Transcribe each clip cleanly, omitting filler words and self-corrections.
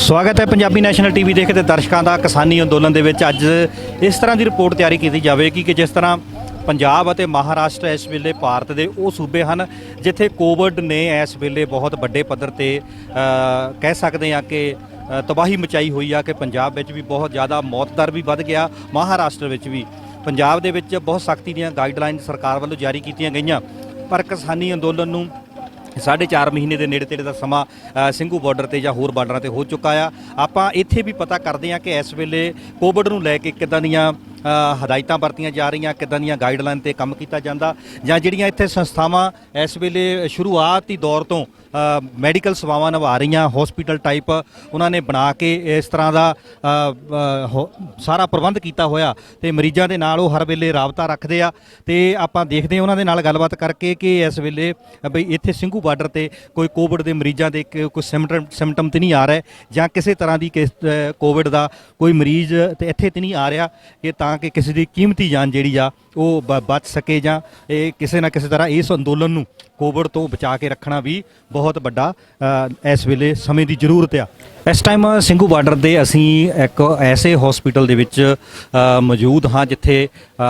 ਸਵਾਗਤ ਹੈ Punjabi national TV ਦੇਖਦੇ ਦਰਸ਼ਕਾਂ ਦਾ ਕਿਸਾਨੀ ਅੰਦੋਲਨ ਦੇ ਵਿੱਚ ਅੱਜ ਇਸ ਤਰ੍ਹਾਂ ਦੀ ਰਿਪੋਰਟ ਤਿਆਰੀ ਕੀਤੀ ਜਾਵੇਗੀ ਕਿ ਜਿਸ ਤਰ੍ਹਾਂ ਪੰਜਾਬ ਅਤੇ ਮਹਾਰਾਸ਼ਟਰ ਇਸ ਵੇਲੇ ਭਾਰਤ ਦੇ ਉਹ ਸੂਬੇ ਹਨ ਜਿੱਥੇ ਕੋਵਿਡ ਨੇ ਇਸ ਵੇਲੇ ਬਹੁਤ ਵੱਡੇ ਪੱਧਰ ਤੇ ਕਹਿ ਸਕਦੇ ਹਾਂ ਕਿ ਤਬਾਹੀ ਮਚਾਈ ਹੋਈ ਆ ਕਿ ਪੰਜਾਬ ਵਿੱਚ ਵੀ ਬਹੁਤ ਜ਼ਿਆਦਾ ਮੌਤ ਦਰ ਵੀ ਵੱਧ ਗਿਆ। ਮਹਾਰਾਸ਼ਟਰ ਵਿੱਚ ਵੀ ਪੰਜਾਬ ਦੇ ਵਿੱਚ ਬਹੁਤ ਸਖਤੀ ਦੀਆਂ ਗਾਈਡਲਾਈਨ ਸਰਕਾਰ ਵੱਲੋਂ ਜਾਰੀ ਕੀਤੀਆਂ ਗਈਆਂ, ਪਰ ਕਿਸਾਨੀ ਅੰਦੋਲਨ ਨੂੰ 4.5 ਮਹੀਨੇ ਦੇ ਨੇੜੇ ਤੇੜੇ ਦਾ ਸਮਾਂ ਸਿੰਘੂ ਬਾਰਡਰ ਤੇ ਜਾਂ ਹੋਰ ਬਾਰਡਰਾਂ ਤੇ ਹੋ ਚੁੱਕਾ ਆ। ਆਪਾਂ ਇੱਥੇ ਵੀ ਪਤਾ ਕਰਦੇ ਹਾਂ ਕਿ ਇਸ ਵੇਲੇ ਕੋਵਿਡ ਨੂੰ ਲੈ ਕੇ ਕਿੱਦਾਂ ਦੀਆਂ ਹਦਾਇਤਾਂ ਵਰਤੀਆਂ ਜਾ ਰਹੀਆਂ, ਕਿੱਦਾਂ ਦੀਆਂ ਗਾਈਡਲਾਈਨ ਤੇ ਕੰਮ ਕੀਤਾ ਜਾਂਦਾ, ਜਾਂ ਜਿਹੜੀਆਂ ਇੱਥੇ ਸੰਸਥਾਵਾਂ ਇਸ ਵੇਲੇ ਸ਼ੁਰੂਆਤੀ ਦੌਰ ਤੋਂ ਮੈਡੀਕਲ ਸੇਵਾਵਾਂ ਨਿਭਾ ਰਹੀਆਂ ਹੌਸਪੀਟਲ ਟਾਈਪ ਉਹਨਾਂ ਨੇ ਬਣਾ ਕੇ ਇਸ ਤਰ੍ਹਾਂ ਦਾ ਸਾਰਾ ਪ੍ਰਬੰਧ ਕੀਤਾ ਹੋਇਆ ਤੇ ਮਰੀਜ਼ਾਂ ਦੇ ਨਾਲ ਉਹ ਹਰ ਵੇਲੇ ਰਾਬਤਾ ਰੱਖਦੇ ਆ। ਤੇ ਆਪਾਂ ਦੇਖਦੇ ਹਾਂ ਉਹਨਾਂ ਦੇ ਨਾਲ ਗੱਲਬਾਤ ਕਰਕੇ ਕਿ ਇਸ ਵੇਲੇ ਬਈ ਇੱਥੇ ਸਿੰਘੂ ਬਾਰਡਰ ਤੇ ਕੋਈ ਕੋਵਿਡ ਦੇ ਮਰੀਜ਼ਾਂ ਦੇ ਕੋਈ ਸਿੰਮਟਮ ਤੇ ਨਹੀਂ ਆ ਰਿਹਾ, ਜਾਂ ਕਿਸੇ ਤਰ੍ਹਾਂ ਦੀ ਕੋਵਿਡ ਦਾ ਕੋਈ ਮਰੀਜ਼ ਤੇ ਇੱਥੇ ਤੇ ਨਹੀਂ ਆ ਰਿਹਾ ਕਿ ਤਾਂ ਕਿ ਕਿਸੇ ਦੀ ਕੀਮਤੀ ਜਾਨ ਜਿਹੜੀ ਆ ਉਹ ਬਚ ਸਕੇ, ਜਾਂ ਇਹ ਕਿਸੇ ਨਾ ਕਿਸੇ ਤਰ੍ਹਾਂ ਇਸ ਅੰਦੋਲਨ ਨੂੰ ਕੋਵਿਡ ਤੋਂ ਬਚਾ ਕੇ ਰੱਖਣਾ ਵੀ ਬਹੁਤ ਵੱਡਾ ਇਸ ਵੇਲੇ ਸਮੇਂ ਦੀ ਜ਼ਰੂਰਤ ਆ। ਇਸ ਟਾਈਮ ਸਿੰਘੂ ਬਾਰਡਰ ਦੇ ਅਸੀਂ ਇੱਕ ਐਸੇ ਹਸਪੀਟਲ ਦੇ ਵਿੱਚ ਮੌਜੂਦ ਹਾਂ ਜਿੱਥੇ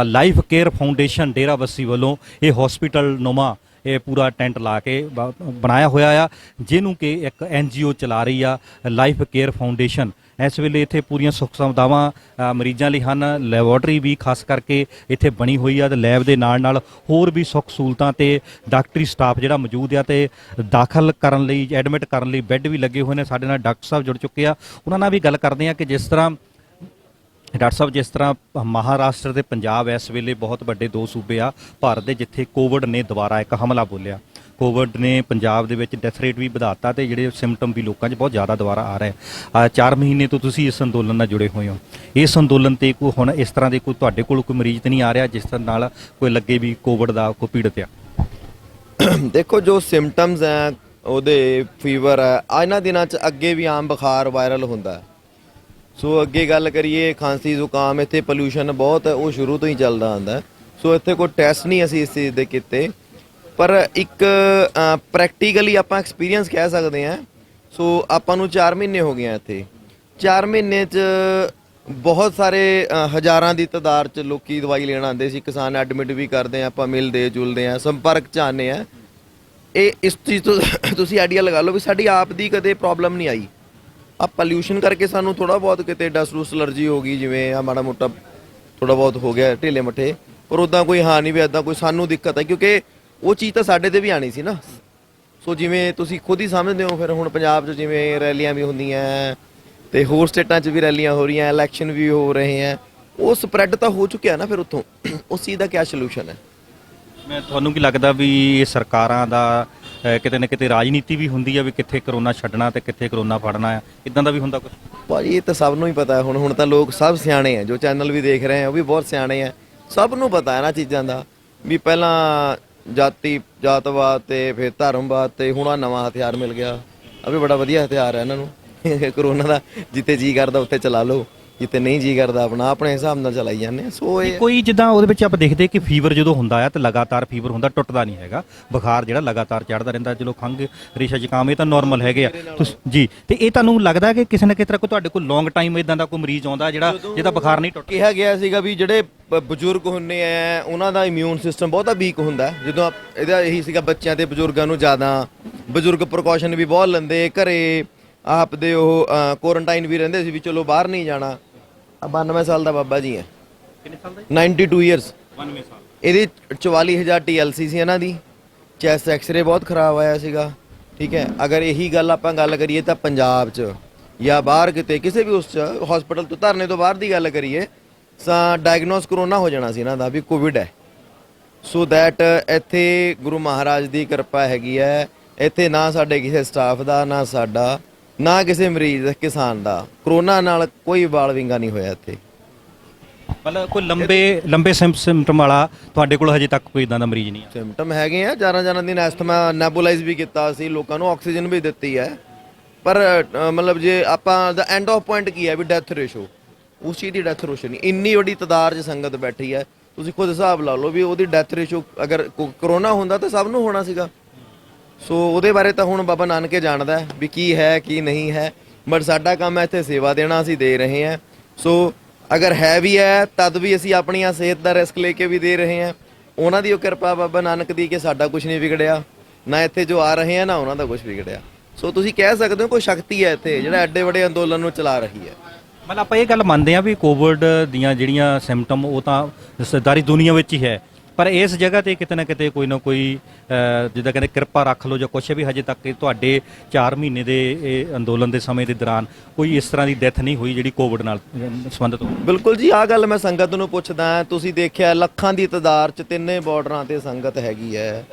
ਲਾਈਫ ਕੇਅਰ ਫਾਊਂਡੇਸ਼ਨ ਡੇਰਾਬੱਸੀ ਵੱਲੋਂ ਇਹ ਹਸਪੀਟਲ ਨੁਮਾ ਇਹ ਪੂਰਾ ਟੈਂਟ ਲਾ ਕੇ ਬਣਾਇਆ ਹੋਇਆ ਆ, ਜਿਹਨੂੰ ਕਿ ਇੱਕ NGO ਚਲਾ ਰਹੀ ਆ ਲਾਈਫ ਕੇਅਰ ਫਾਊਂਡੇਸ਼ਨ। ਇਸ ਵੇਲੇ ਇੱਥੇ ਪੂਰੀਆਂ ਸੁੱਖ ਸੁਵਿਧਾਵਾਂ ਮਰੀਜ਼ਾਂ ਲਈ ਹਨ, ਲੈਬੋਰਟਰੀ ਵੀ ਖਾਸ ਕਰਕੇ ਇੱਥੇ ਬਣੀ ਹੋਈ ਆ ਤੇ ਲੈਬ ਦੇ ਨਾਲ ਨਾਲ ਹੋਰ ਵੀ ਸੁੱਖ ਸਹੂਲਤਾਂ ਤੇ ਡਾਕਟਰੀ ਸਟਾਫ ਜਿਹੜਾ ਮੌਜੂਦ ਆ ਤੇ ਦਾਖਲ ਕਰਨ ਲਈ ਐਡਮਿਟ ਕਰਨ ਲਈ ਬੈੱਡ ਵੀ ਲੱਗੇ ਹੋਏ ਨੇ। ਸਾਡੇ ਨਾਲ ਡਾਕਟਰ ਸਾਹਿਬ ਜੁੜ ਚੁੱਕੇ ਆ, ਉਹਨਾਂ ਨਾਲ ਵੀ ਗੱਲ ਕਰਦੇ ਆ ਕਿ ਜਿਸ ਤਰ੍ਹਾਂ ਡਾਕਟਰ ਸਾਹਿਬ ਜਿਸ ਤਰ੍ਹਾਂ ਮਹਾਰਾਸ਼ਟਰ ਤੇ ਪੰਜਾਬ ਇਸ ਵੇਲੇ ਬਹੁਤ ਵੱਡੇ ਦੋ ਸੂਬੇ ਆ ਭਾਰਤ ਦੇ ਜਿੱਥੇ ਕੋਵਿਡ ਨੇ ਦੁਬਾਰਾ ਇੱਕ ਹਮਲਾ ਬੋਲਿਆ, ਕੋਵਿਡ ਨੇ ਪੰਜਾਬ ਦੇ ਵਿੱਚ ਡੈਥ ਰੇਟ ਵੀ ਵਧਾਤਾ ਤੇ ਜਿਹੜੇ ਸਿੰਮਟਮ ਵੀ ਲੋਕਾਂ 'ਚ ਬਹੁਤ ਜ਼ਿਆਦਾ ਦੁਬਾਰਾ ਆ ਰਹੇ। 4 ਮਹੀਨੇ ਤੋਂ ਤੁਸੀਂ ਇਸ ਅੰਦੋਲਨ ਨਾਲ ਜੁੜੇ ਹੋਏ ਹੋ, ਇਸ ਅੰਦੋਲਨ ਤੇ ਕੋਈ ਹੁਣ ਇਸ ਤਰ੍ਹਾਂ ਦੇ ਕੋਈ ਤੁਹਾਡੇ ਕੋਲ ਕੋਈ ਮਰੀਜ਼ ਤਾਂ ਨਹੀਂ ਆ ਰਿਹਾ ਜਿਸ ਤਰ੍ਹਾਂ ਨਾਲ ਕੋਈ ਲੱਗੇ ਵੀ ਕੋਵਿਡ ਦਾ ਕੋਈ ਪੀੜਤ ਆ? ਦੇਖੋ ਜੋ ਸਿੰਮਟਮਸ ਹੈ ਉਹਦੇ ਫੀਵਰ ਹੈ ਇਹਨਾਂ ਦਿਨਾਂ 'ਚ ਅੱਗੇ ਵੀ ਆਮ ਬੁਖਾਰ ਵਾਇਰਲ ਹੁੰਦਾ। ਸੋ ਅੱਗੇ ਗੱਲ ਕਰੀਏ ਖਾਂਸੀ ਜ਼ੁਕਾਮ, ਇੱਥੇ ਪੋਲਿਊਸ਼ਨ ਬਹੁਤ ਉਹ ਸ਼ੁਰੂ ਤੋਂ ਹੀ ਚੱਲਦਾ ਆਉਂਦਾ। ਸੋ ਇੱਥੇ ਕੋਈ ਟੈਸਟ ਨਹੀਂ ਅਸੀਂ ਇਸ ਚੀਜ਼ ਦੇ ਕੀਤੇ, ਪਰ ਇੱਕ ਪ੍ਰੈਕਟੀਕਲੀ ਆਪਾਂ ਐਕਸਪੀਰੀਅੰਸ ਕਹਿ ਸਕਦੇ ਹਾਂ। ਸੋ ਆਪਾਂ ਨੂੰ 4 ਮਹੀਨੇ ਹੋ ਗਏ ਇੱਥੇ। 4 ਮਹੀਨੇ 'ਚ ਬਹੁਤ ਸਾਰੇ ਹਜ਼ਾਰਾਂ ਦੀ ਤਾਦਾਦ 'ਚ ਲੋਕੀ ਦਵਾਈ ਲੈਣ ਆਉਂਦੇ ਸੀ, ਕਿਸਾਨ ਐਡਮਿਟ ਵੀ ਕਰਦੇ ਆ, ਆਪਾਂ ਮਿਲਦੇ ਜੁਲਦੇ ਹਾਂ, ਸੰਪਰਕ 'ਚ ਆਉਂਦੇ ਹਾਂ। ਇਹ ਇਸ ਚੀਜ਼ ਤੋਂ ਤੁਸੀਂ ਆਈਡੀਆ ਲਗਾ ਲਓ ਵੀ ਸਾਡੀ ਆਪ ਦੀ ਕਦੇ ਪ੍ਰੋਬਲਮ ਨਹੀਂ ਆਈ। ਆ ਪੋਲਿਊਸ਼ਨ ਕਰਕੇ ਸਾਨੂੰ ਥੋੜ੍ਹਾ ਬਹੁਤ ਕਿਤੇ ਡਸਟ ਡੂਸਟ ਐਲਰਜੀ ਹੋ ਗਈ, ਜਿਵੇਂ ਆ ਮਾੜਾ ਮੋਟਾ ਥੋੜ੍ਹਾ ਬਹੁਤ ਹੋ ਗਿਆ ਢਿੱਲੇ ਮੱਠੇ, ਪਰ ਉੱਦਾਂ ਕੋਈ ਹਾਂ ਨਹੀਂ ਵੀ ਇੱਦਾਂ ਕੋਈ ਸਾਨੂੰ ਦਿੱਕਤ ਹੈ, ਕਿਉਂਕਿ ਉਹ ਚੀਜ਼ ਤਾਂ ਸਾਡੇ ਤੇ ਵੀ ਆਣੀ ਸੀ ਨਾ। ਸੋ ਜਿਵੇਂ ਤੁਸੀਂ ਖੁਦ ਹੀ ਸਮਝਦੇ ਹੋ, ਫਿਰ ਹੁਣ ਪੰਜਾਬ 'ਚ ਜਿਵੇਂ ਰੈਲੀਆਂ ਵੀ ਹੁੰਦੀਆਂ ਤੇ ਹੋਰ ਸਟੇਟਾਂ 'ਚ ਵੀ ਰੈਲੀਆਂ ਹੋ ਰਹੀਆਂ, ਇਲੈਕਸ਼ਨ ਵੀ ਹੋ ਰਹੇ ਹੈ, ਉਹ ਸਪਰੈਡ ਤਾਂ ਹੋ ਚੁੱਕਿਆ ਨਾ। ਫਿਰ ਉੱਥੋਂ ਉਸ ਚੀਜ਼ ਦਾ ਕਿਆ ਸੋਲੂਸ਼ਨ ਹੈ? ਮੈਂ ਤੁਹਾਨੂੰ ਕੀ ਲੱਗਦਾ ਵੀ ਇਹ ਸਰਕਾਰਾਂ ਦਾ ਕਿਤੇ ਨਾ ਕਿਤੇ ਰਾਜਨੀਤੀ ਵੀ ਹੁੰਦੀ ਆ ਵੀ ਕਿੱਥੇ ਕਰੋਨਾ ਛੱਡਣਾ ਤੇ ਕਿੱਥੇ ਕਰੋਨਾ ਫੜਨਾ ਆ, ਇਦਾਂ ਦਾ ਵੀ ਹੁੰਦਾ ਕੁਝ? ਭਾਜੀ ਇਹ ਤਾਂ ਸਭ ਨੂੰ ਹੀ ਪਤਾ ਹੈ। ਹੁਣ ਤਾਂ ਲੋਕ ਸਭ ਸਿਆਣੇ ਆ, ਜੋ ਚੈਨਲ ਵੀ ਦੇਖ ਰਹੇ ਆ ਉਹ ਵੀ ਬਹੁਤ ਸਿਆਣੇ ਆ। ਸਭ ਨੂੰ ਪਤਾ ਹੈ ਨਾ ਚੀਜ਼ਾਂ ਦਾ, ਵੀ ਪਹਿਲਾਂ ਜਾਤਵਾਦ ਤੇ ਫਿਰ ਧਰਮਵਾਦ ਤੇ ਹੁਣ ਆ ਨਵਾਂ ਹਥਿਆਰ ਮਿਲ ਗਿਆ। ਆ ਵੀ ਬੜਾ ਵਧੀਆ ਹਥਿਆਰ ਹੈ ਇਹਨਾਂ ਨੂੰ ਕਰੋਨਾ ਦਾ। ਜਿੱਥੇ ਜੀ ਕਰਦਾ ਉੱਥੇ ਚਲਾ ਲਓ, ਜਿੱਥੇ ਨਹੀਂ ਜੀ ਕਰਦਾ ਆਪਣਾ ਆਪਣੇ ਹਿਸਾਬ ਨਾਲ ਚਲਾਈ ਜਾਂਦੇ ਆ। ਸੋ ਇਹ ਕੋਈ ਜਿੱਦਾਂ ਉਹਦੇ ਵਿੱਚ ਆਪਾਂ ਦੇਖਦੇ ਕਿ ਫੀਵਰ ਜਦੋਂ ਹੁੰਦਾ ਆ ਤੇ ਲਗਾਤਾਰ ਫੀਵਰ ਹੁੰਦਾ, ਟੁੱਟਦਾ ਨਹੀਂ ਹੈਗਾ, ਬੁਖਾਰ ਜਿਹੜਾ ਲਗਾਤਾਰ ਚੜ੍ਹਦਾ ਰਹਿੰਦਾ। ਚਲੋ ਖੰਘ ਰੇਸ਼ਾ ਜ਼ੁਕਾਮ ਇਹ ਤਾਂ ਨਾਰਮਲ ਹੈਗੇ ਆ ਜੀ, ਤੇ ਇਹ ਤੁਹਾਨੂੰ ਲੱਗਦਾ ਕਿ ਕਿਸੇ ਨਾ ਕਿਸੇ ਤਰ੍ਹਾਂ ਕੋਈ ਤੁਹਾਡੇ ਕੋਲ ਲੌਂਗ ਟਾਈਮ ਇਦਾਂ ਦਾ ਕੋਈ ਮਰੀਜ਼ ਆਉਂਦਾ ਜਿਹਦਾ ਬੁਖਾਰ ਨਹੀਂ ਟੁੱਟਦਾ? ਕਿਹਾ ਗਿਆ ਸੀਗਾ ਵੀ ਜਿਹੜੇ ਬਜ਼ੁਰਗ ਹੁੰਦੇ ਆ ਉਹਨਾਂ ਦਾ ਇਮਿਊਨ ਸਿਸਟਮ ਬਹੁਤਾ ਵੀਕ ਹੁੰਦਾ। ਜਦੋਂ ਇਹਦਾ ਇਹੀ ਸੀਗਾ ਬੱਚਿਆਂ ਤੇ ਬਜ਼ੁਰਗਾਂ ਨੂੰ ਜ਼ਿਆਦਾ, ਬਜ਼ੁਰਗ ਪ੍ਰੀਕਾਸ਼ਨ ਵੀ ਬਹੁਤ ਲੈਂਦੇ, ਘਰੇ ਆਪ ਦੇ ਉਹ ਕੁਆਰੰਟਾਈਨ ਵੀ ਰਹਿੰਦੇ ਸੀ ਵੀ ਚਲੋ ਬਾਹਰ ਨਹੀਂ ਜਾਣਾ। 92 ਸਾਲ ਦਾ ਬਾਬਾ ਜੀ ਹੈ। ਕਿੰਨੇ ਸਾਲ ਦਾ? 92 ਇਅਰਸ। 92 ਸਾਲ। ਇਹਦੀ 44,000 TLC ਸੀ ਇਹਨਾਂ ਦੀ। ਚੈਸਟ ਐਕਸਰੇ ਬਹੁਤ ਖਰਾਬ ਆਇਆ ਸੀਗਾ। ਠੀਕ ਹੈ, ਅਗਰ ਇਹੀ ਗੱਲ ਆਪਾਂ ਗੱਲ ਕਰੀਏ ਤਾਂ ਪੰਜਾਬ 'ਚ ਜਾਂ ਬਾਹਰ ਕਿਤੇ ਕਿਸੇ ਵੀ ਉਸ 'ਚ ਹਸਪੀਟਲ ਤੋਂ ਧਰਨੇ ਤੋਂ ਬਾਹਰ ਦੀ ਗੱਲ ਕਰੀਏ ਤਾਂ ਡਾਇਗਨੋਸ ਕਰੋਨਾ ਹੋ ਜਾਣਾ ਸੀ ਇਹਨਾਂ ਦਾ ਵੀ ਕੋਵਿਡ ਹੈ। ਸੋ ਦੈਟ ਇੱਥੇ ਗੁਰੂ ਮਹਾਰਾਜ ਦੀ ਕਿਰਪਾ ਹੈਗੀ ਹੈ। ਇੱਥੇ ਨਾ ਸਾਡੇ ਕਿਸੇ ਸਟਾਫ ਦਾ, ਨਾ ਸਾਡਾ, ਨਾ ਕਿਸੇ ਮਰੀਜ਼ ਕਿਸਾਨ ਦਾ ਕਰੋਨਾ ਨਾਲ ਕੋਈ ਵਾਲ ਵਿੰਗਾ ਨਹੀਂ ਹੋਇਆ ਇੱਥੇ। ਮਤਲਬ ਕੋਈ ਲੰਬੇ ਸਿੰਮਟਮ ਵਾਲਾ ਤੁਹਾਡੇ ਕੋਲ ਹਜੇ ਤੱਕ ਕੋਈ ਇਦਾਂ ਦਾ ਮਰੀਜ਼ ਨਹੀਂ? ਸਿੰਮਟਮ ਹੈਗੇ ਆ, ਜਾਰਾਂ ਦਿਨ ਐਸਥਮਾ ਨੈਬੂਲਾਈਜ਼ ਵੀ ਕੀਤਾ ਸੀ, ਲੋਕਾਂ ਨੂੰ ਆਕਸੀਜਨ ਵੀ ਦਿੱਤੀ ਹੈ, ਪਰ ਮਤਲਬ ਜੇ ਆਪਾਂ ਦਾ ਐਂਡ ਆਫ ਪੁਆਇੰਟ ਕੀ ਹੈ ਵੀ ਡੈਥ ਰੇਸ਼ੋ, ਉਸ ਚੀਜ਼ ਦੀ ਡੈਥ ਰੇਸ਼ੋ ਨਹੀਂ। ਇੰਨੀ ਵੱਡੀ ਤਾਦਾਦ 'ਚ ਸੰਗਤ ਬੈਠੀ ਹੈ, ਤੁਸੀਂ ਖੁਦ ਹਿਸਾਬ ਲਾ ਲਓ ਵੀ ਉਹਦੀ ਡੈਥ ਰੇਸ਼ੋ ਅਗਰ ਕਰੋਨਾ ਹੁੰਦਾ ਤਾਂ ਸਭ ਨੂੰ ਹੋਣਾ ਸੀਗਾ। ਸੋ ਉਹਦੇ ਬਾਰੇ ਤਾਂ ਹੁਣ ਬਾਬਾ ਨਾਨਕੇ ਜਾਣਦਾ ਵੀ ਕੀ ਹੈ ਕੀ ਨਹੀਂ ਹੈ। ਬਟ ਸਾਡਾ ਕੰਮ ਹੈ ਇੱਥੇ ਸੇਵਾ ਦੇਣਾ, ਅਸੀਂ ਦੇ ਰਹੇ ਹਾਂ। ਸੋ ਅਗਰ ਹੈ ਵੀ ਹੈ ਤਦ ਵੀ ਅਸੀਂ ਆਪਣੀਆਂ ਸਿਹਤ ਦਾ ਰਿਸਕ ਲੈ ਕੇ ਵੀ ਦੇ ਰਹੇ ਹਾਂ। ਉਹਨਾਂ ਦੀ ਉਹ ਕਿਰਪਾ ਬਾਬਾ ਨਾਨਕ ਦੀ ਕਿ ਸਾਡਾ ਕੁਝ ਨਹੀਂ ਵਿਗੜਿਆ, ਨਾ ਇੱਥੇ ਜੋ ਆ ਰਹੇ ਆ ਨਾ ਉਹਨਾਂ ਦਾ ਕੁਝ ਵਿਗੜਿਆ। ਸੋ ਤੁਸੀਂ ਕਹਿ ਸਕਦੇ ਹੋ ਕੋਈ ਸ਼ਕਤੀ ਹੈ ਇੱਥੇ ਜਿਹੜਾ ਐਡੇ ਵੱਡੇ ਅੰਦੋਲਨ ਨੂੰ ਚਲਾ ਰਹੀ ਹੈ। ਮਤਲਬ ਆਪਾਂ ਇਹ ਗੱਲ ਮੰਨਦੇ ਹਾਂ ਵੀ ਕੋਵਿਡ ਦੀਆਂ ਜਿਹੜੀਆਂ ਸਿੰਪਟਮ ਉਹ ਤਾਂ ਸਾਰੀ ਦੁਨੀਆ ਵਿੱਚ ਹੀ ਹੈ, ਪਰ ਇਸ ਜਗ੍ਹਾ ਤੇ ਕਿਤੇ ਨਾ ਕਿਤੇ ਕੋਈ ਨਾ ਕੋਈ ਜਿੱਦਾਂ ਕਹਿੰਦੇ ਕਿਰਪਾ ਰੱਖ ਲਓ ਜਾਂ ਕੁਛ ਵੀ, ਹਜੇ ਤੱਕ ਤੁਹਾਡੇ 4 ਮਹੀਨੇ ਦੇ ਇਹ ਅੰਦੋਲਨ ਦੇ ਸਮੇਂ ਦੇ ਦੌਰਾਨ ਕੋਈ ਇਸ ਤਰ੍ਹਾਂ ਦੀ ਡੈਥ ਨਹੀਂ ਹੋਈ ਜਿਹੜੀ ਕੋਵਿਡ ਨਾਲ ਸੰਬੰਧਿਤ ਹੋਵੇ। ਬਿਲਕੁਲ ਜੀ, ਆਹ ਗੱਲ ਮੈਂ ਸੰਗਤ ਨੂੰ ਪੁੱਛਦਾ। ਤੁਸੀਂ ਦੇਖਿਆ ਲੱਖਾਂ ਦੀ ਤਾਦਾਦ 'ਚ ਤਿੰਨੇ ਬਾਰਡਰਾਂ ਤੇ ਸੰਗਤ ਹੈਗੀ ਹੈ,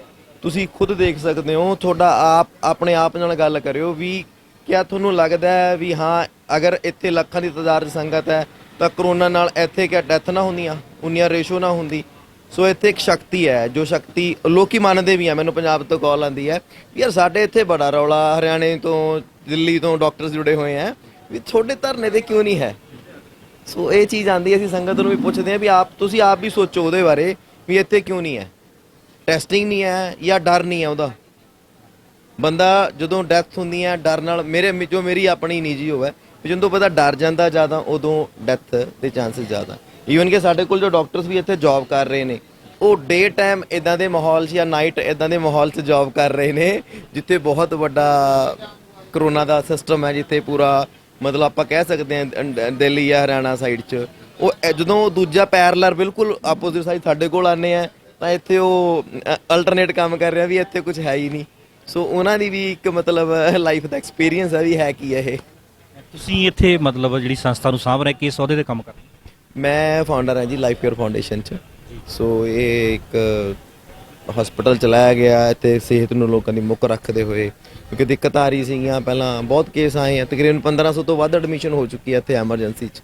ਤੁਸੀਂ ਖੁਦ ਦੇਖ ਸਕਦੇ ਹੋ। ਤੁਹਾਡਾ ਆਪਣੇ ਆਪ ਨਾਲ ਗੱਲ ਕਰਿਓ ਵੀ ਕਿਆ ਤੁਹਾਨੂੰ ਲੱਗਦਾ ਹੈ ਵੀ ਹਾਂ ਅਗਰ ਇੱਥੇ ਲੱਖਾਂ ਦੀ ਤਾਦਾਦ 'ਚ ਸੰਗਤ ਹੈ ਤਾਂ ਕਰੋਨਾ ਨਾਲ ਇੱਥੇ ਕਿਆ ਡੈਥ ਨਾ ਹੁੰਦੀਆਂ, ਉਨੀਆਂ ਰੇਸ਼ੋ ਨਾ ਹੁੰਦੀ। ਸੋ ਇੱਥੇ ਇੱਕ ਸ਼ਕਤੀ ਹੈ, ਜੋ ਸ਼ਕਤੀ ਲੋਕੀ ਮੰਨਦੇ ਵੀ ਆ। ਮੈਨੂੰ ਪੰਜਾਬ ਤੋਂ ਕਾਲ ਆਉਂਦੀ ਹੈ ਯਾਰ ਸਾਡੇ ਇੱਥੇ ਬੜਾ ਰੌਲਾ, ਹਰਿਆਣੇ ਤੋਂ ਦਿੱਲੀ ਤੋਂ ਡਾਕਟਰਸ ਜੁੜੇ ਹੋਏ ਆ ਵੀ ਤੁਹਾਡੇ ਧਰਨੇ ਤੇ ਕਿਉਂ ਨਹੀਂ ਹੈ। ਸੋ ਇਹ ਚੀਜ਼ ਆਉਂਦੀ ਹੈ, ਅਸੀਂ ਸੰਗਤ ਨੂੰ ਵੀ ਪੁੱਛਦੇ ਹਾਂ ਵੀ ਤੁਸੀਂ ਆਪ ਵੀ ਸੋਚੋ ਉਹਦੇ ਬਾਰੇ ਵੀ ਇੱਥੇ ਕਿਉਂ ਨਹੀਂ ਹੈ, ਟੈਸਟਿੰਗ ਨਹੀਂ ਹੈ ਜਾਂ ਡਰ ਨਹੀਂ ਹੈ ਉਹਦਾ। ਬੰਦਾ ਜਦੋਂ ਡੈਥ ਹੁੰਦੀ ਹੈ ਡਰ ਨਾਲ, ਮੇਰੀ ਆਪਣੀ ਨਿੱਜੀ ਹੋਵੇ ਜਦੋਂ ਪਤਾ ਡਰ ਜਾਂਦਾ ਜ਼ਿਆਦਾ ਉਦੋਂ ਡੈਥ ਦੇ ਚਾਂਸਸ ਜ਼ਿਆਦਾ। ਈਵਨ ਕਿ ਸਾਡੇ ਕੋਲ ਜੋ ਡਾਕਟਰਸ ਵੀ ਇੱਥੇ ਜੌਬ ਕਰ ਰਹੇ ਨੇ ਉਹ ਡੇ ਟਾਈਮ ਇਦਾਂ ਦੇ ਮਾਹੌਲ 'ਚ ਜਾਂ ਨਾਈਟ ਇਦਾਂ ਦੇ ਮਾਹੌਲ 'ਚ ਜੌਬ ਕਰ ਰਹੇ ਨੇ ਜਿੱਥੇ ਬਹੁਤ ਵੱਡਾ ਕਰੋਨਾ ਦਾ ਸਿਸਟਮ ਹੈ, ਜਿੱਥੇ ਪੂਰਾ ਮਤਲਬ ਆਪਾਂ ਕਹਿ ਸਕਦੇ ਹਾਂ ਦਿੱਲੀ ਜਾਂ ਹਰਿਆਣਾ ਸਾਈਡ 'ਚ ਉਹ ਜਦੋਂ ਦੂਜਾ ਪੈਰਲਰ ਬਿਲਕੁਲ ਆਪੋਜ਼ਿਟ ਸਾਈਡ ਸਾਡੇ ਕੋਲ ਆਉਂਦੇ ਆ ਤਾਂ ਇੱਥੇ ਉਹ ਅਲਟਰਨੇਟ ਕੰਮ ਕਰ ਰਿਹਾ ਵੀ ਇੱਥੇ ਕੁਝ ਹੈ ਹੀ ਨਹੀਂ। ਸੋ ਉਹਨਾਂ ਦੀ ਵੀ ਇੱਕ ਮਤਲਬ ਲਾਈਫ ਦਾ ਐਕਸਪੀਰੀਅੰਸ ਹੈ ਵੀ ਹੈ ਕੀ ਹੈ ਇਹ। ਤੁਸੀਂ ਇੱਥੇ ਮਤਲਬ ਜਿਹੜੀ ਸੰਸਥਾ ਨੂੰ ਸਾਂਭ ਰਹੇ ਕਿਸ ਅਹੁਦੇ ਤੇ ਕੰਮ ਕਰ ਰਹੇ? ਮੈਂ ਫਾਊਂਡਰ ਹਾਂ ਜੀ ਲਾਈਫ ਕੇਅਰ ਫਾਊਂਡੇਸ਼ਨ 'ਚ। ਸੋ ਇਹ ਇੱਕ ਹਸਪੀਟਲ ਚਲਾਇਆ ਗਿਆ ਇੱਥੇ ਸਿਹਤ ਨੂੰ ਲੋਕਾਂ ਦੀ ਮੁੱਖ ਰੱਖਦੇ ਹੋਏ, ਕਿਉਂਕਿ ਦਿੱਕਤ ਆ ਰਹੀ ਸੀਗੀਆਂ ਪਹਿਲਾਂ, ਬਹੁਤ ਕੇਸ ਆਏ ਆ, ਤਕਰੀਬਨ 1500 ਤੋਂ ਵੱਧ ਐਡਮਿਸ਼ਨ ਹੋ ਚੁੱਕੀ ਹੈ ਇੱਥੇ ਐਮਰਜੈਂਸੀ 'ਚ,